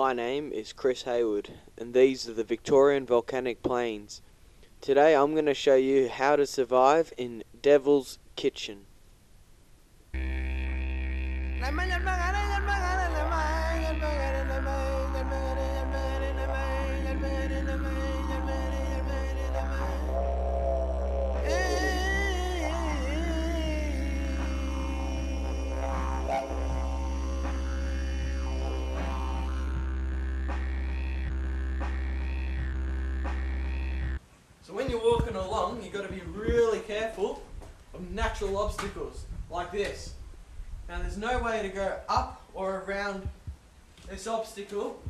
My name is Chris Hayward, and these are the Victorian Volcanic Plains. Today I'm going to show you how to survive in Devil's Kitchen. So when you're walking along, you've got to be really careful of natural obstacles like this. Now there's no way to go up or around this obstacle,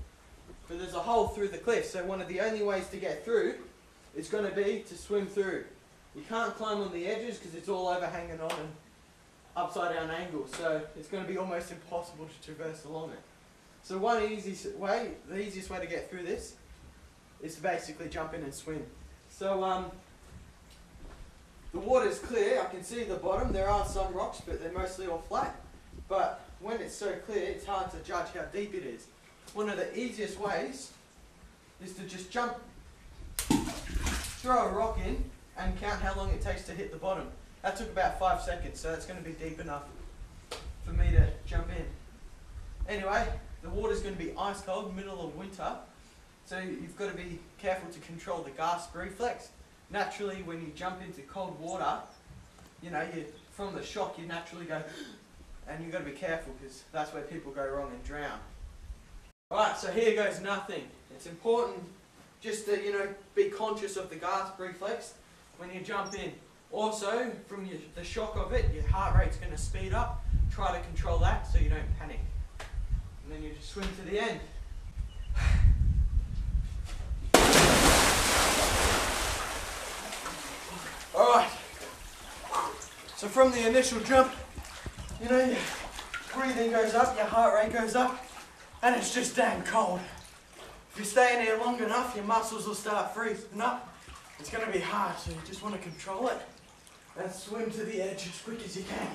but there's a hole through the cliff, so one of the only ways to get through is going to be to swim through. You can't climb on the edges because it's all overhanging on and upside down angle, so it's going to be almost impossible to traverse along it. So the easiest way to get through this is to basically jump in and swim. So the water's clear, I can see the bottom, there are some rocks but they're mostly all flat. But when it's so clear, it's hard to judge how deep it is. One of the easiest ways is to just jump, throw a rock in and count how long it takes to hit the bottom. That took about 5 seconds, so that's going to be deep enough for me to jump in. Anyway, the water's going to be ice cold, middle of winter. So you've got to be careful to control the gasp reflex. Naturally, when you jump into cold water, from the shock you naturally go, and you've got to be careful because that's where people go wrong and drown. Alright, so here goes nothing. It's important just to, be conscious of the gasp reflex when you jump in. Also, from the shock of it, your heart rate's going to speed up. Try to control that so you don't panic. And then you just swim to the end. Alright, so from the initial jump, your breathing goes up, your heart rate goes up, and it's just damn cold. If you stay in here long enough, your muscles will start freezing up. It's going to be hard, so you just want to control it and swim to the edge as quick as you can.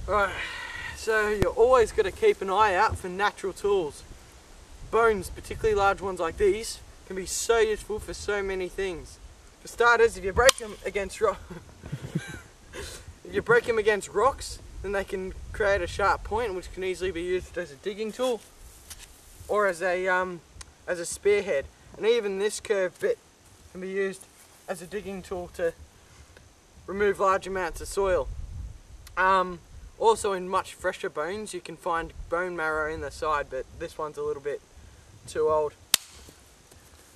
Alright, so you're always got to keep an eye out for natural tools. Bones, particularly large ones like these, can be so useful for so many things. For starters, if you break them against rocks, then they can create a sharp point, which can easily be used as a digging tool or as a spearhead. And even this curved bit can be used as a digging tool to remove large amounts of soil. Also, in much fresher bones, you can find bone marrow in the side, but this one's a little bit too old.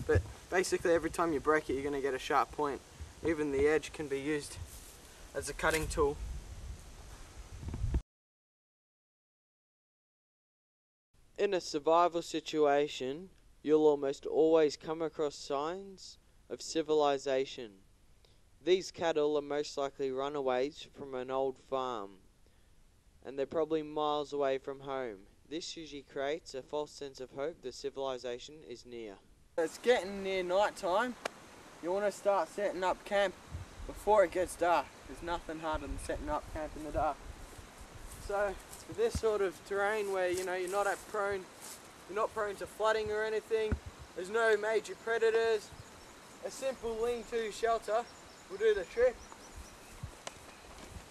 But basically every time you break it, you're going to get a sharp point. Even the edge can be used as a cutting tool. In a survival situation, you'll almost always come across signs of civilization. These cattle are most likely runaways from an old farm, and they're probably miles away from home. This usually creates a false sense of hope that civilization is near. It's getting near night time. You want to start setting up camp before it gets dark. There's nothing harder than setting up camp in the dark. So for this sort of terrain where you're not prone to flooding or anything, there's no major predators, a simple lean-to shelter will do the trick.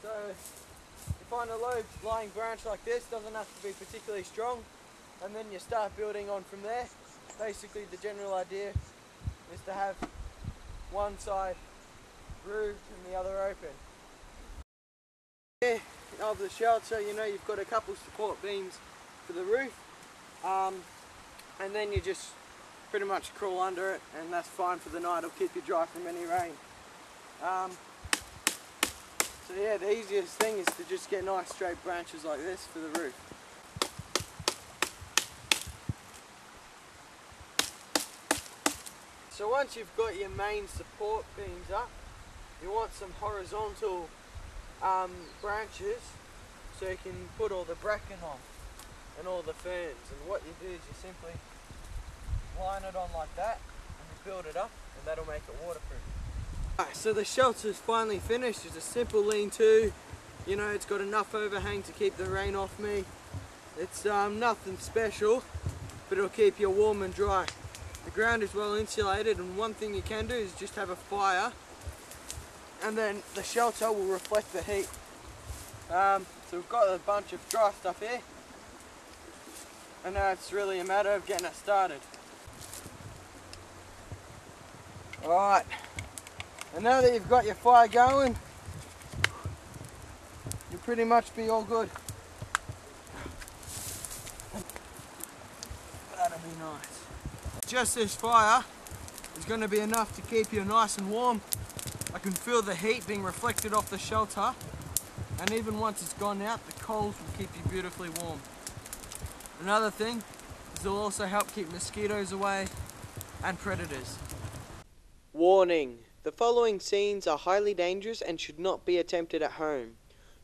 So you find a low-lying branch like this, doesn't have to be particularly strong, and then you start building on from there. Basically the general idea is to have one side roofed and the other open. Here of the shelter, you've got a couple support beams for the roof, and then you just pretty much crawl under it, and that's fine for the night. It'll keep you dry from any rain. So yeah, the easiest thing is to just get nice straight branches like this for the roof. So once you've got your main support beams up, you want some horizontal branches so you can put all the bracken on and all the ferns. And what you do is you simply line it on like that and you build it up, and that'll make it waterproof. Alright, so the shelter's finally finished. It's a simple lean-to You know, it's got enough overhang to keep the rain off me. It's nothing special, but it'll keep you warm and dry. The ground is well insulated, and one thing you can do is just have a fire, and then the shelter will reflect the heat. So we've got a bunch of dry stuff here, and now it's really a matter of getting it started. Alright, and now that you've got your fire going, you'll pretty much be all good. That'll be nice. Just this fire is going to be enough to keep you nice and warm. I can feel the heat being reflected off the shelter, and even once it's gone out, the coals will keep you beautifully warm. Another thing is it'll also help keep mosquitoes away and predators. Warning: the following scenes are highly dangerous and should not be attempted at home.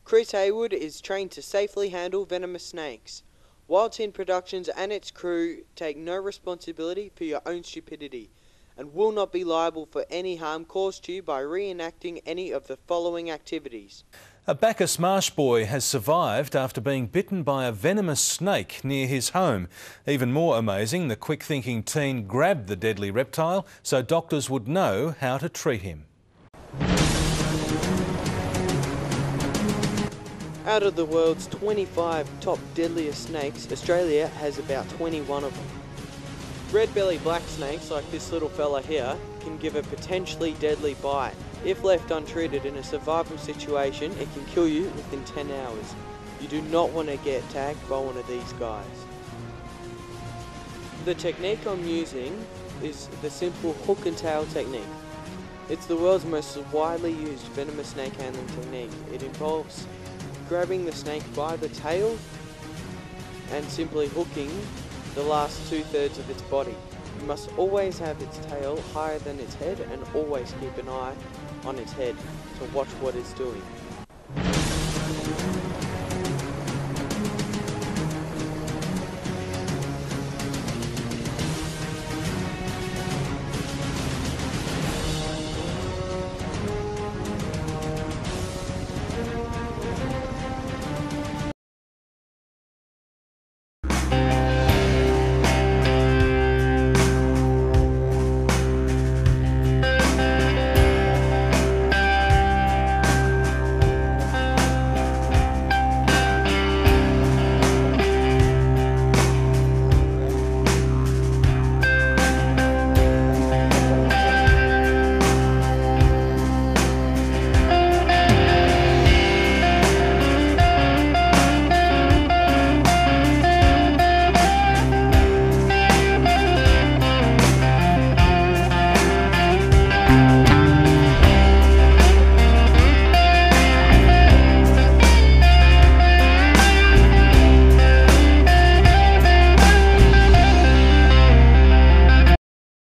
Chris Hayward is trained to safely handle venomous snakes. Wild Tin Productions and its crew take no responsibility for your own stupidity and will not be liable for any harm caused to you by reenacting any of the following activities. A Bacchus Marsh boy has survived after being bitten by a venomous snake near his home. Even more amazing, the quick-thinking teen grabbed the deadly reptile so doctors would know how to treat him. Out of the world's 25 top deadliest snakes, Australia has about 21 of them. Red-bellied black snakes, like this little fella here, can give a potentially deadly bite. If left untreated in a survival situation, it can kill you within 10 hours. You do not want to get tagged by one of these guys. The technique I'm using is the simple hook and tail technique. It's the world's most widely used venomous snake handling technique. It involves grabbing the snake by the tail and simply hooking the last 2/3 of its body. You must always have its tail higher than its head and always keep an eye on its head to watch what it's doing.